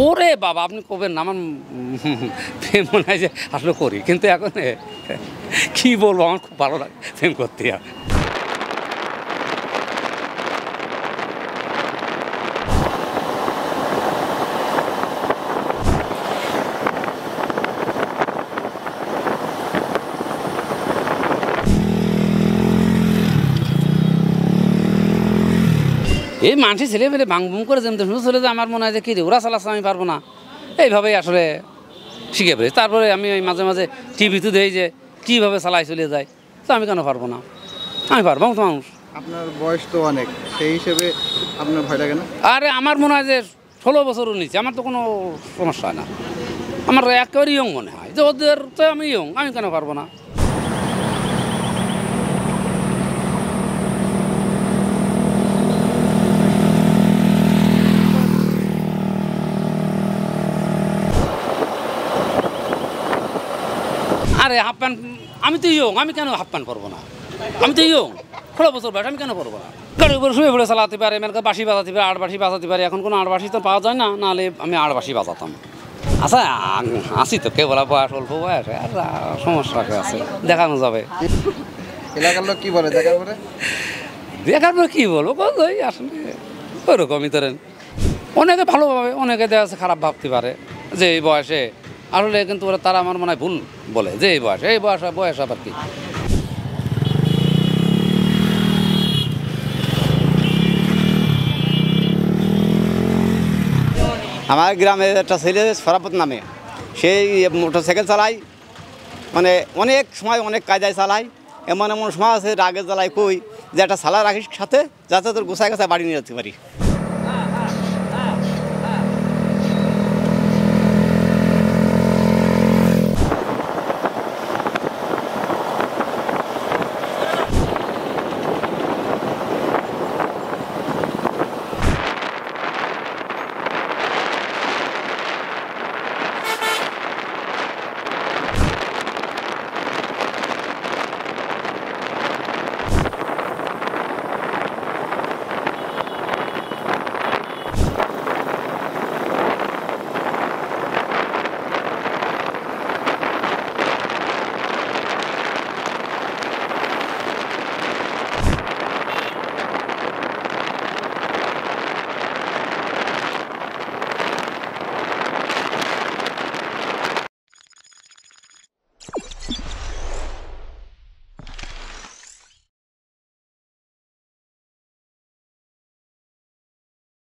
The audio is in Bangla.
ওরে বাবা, আপনি কবেন না, আমার প্রেম মনে হয় যে আসলে করি, কিন্তু এখন কি বলবো, আমার খুব ভালো লাগে প্রেম করতে। এই মানুষ ছেলে মেলে ভাঙভুং করে যেমন চলে যায়, আমার মনে হয় যে কী রে ওরা চালাচ্ছে আমি পারবো না, এইভাবেই আসলে শিখে পেরেছি। তারপরে আমি ওই মাঝে মাঝে টিভিতে দেখি যে কীভাবে চালাই চলে যায়, তো আমি কেন পারবো না, আমি পারবো তো মানুষ। আপনার বয়স তো অনেক, সেই হিসেবে আপনার ভয় লাগে না? আরে আমার মনে হয় যে 16 বছরও নিচে, আমার তো কোনো সমস্যা হয় না, আমার একেবারে ইয়ং মনে হয় যে ওদের তো আমি ইয়ং, আমি কেন পারবো না। আরে হাফ প্যান্ট, আমি তো ইয়ং, আমি কেন হাফ প্যান্ট পরবো না, আমি তো ইয়ং, 16 বছর বয়স, আমি কেন পরবো না। গাড়ির উপরে শুয়ে পড়ে চালাতে পারে, মানে বাঁশি বাজাতে পারে, আট বাঁশি বাজাতে পারে। এখন কোনো আট বাঁশি তো পাওয়া যায় না, নাহলে আমি আট বাঁশি বাজাতাম। আচ্ছা আসি তো, কে বলা বয়স অল্প বয়স আর সমস্যা আছে, দেখানো যাবে। এলাকার লোক কি বলে দেখার পরে? দেখার পরে কী বলবো, ওই আসলে ওরকমই ধরেন, অনেকে ভালোভাবে, অনেকে দেখা যাচ্ছে খারাপ ভাবতে পারে যে এই বয়সে আসলে, কিন্তু ওরা তারা আমার মনে হয় ভুল বলে যে এই বয়স আবার কি। আমার গ্রামে একটা ছেলে সরাপত নামে, সেই মোটরসাইকেল চালায়, মানে অনেক সময় অনেক কায়দায় চালায়। এমন এমন সময় আছে রাগে জ্বালায় কই যে একটা সালা রাখিস সাথে, যাতে তোর গোছায় গোছায় বাড়ি নিয়ে যেতে পারি।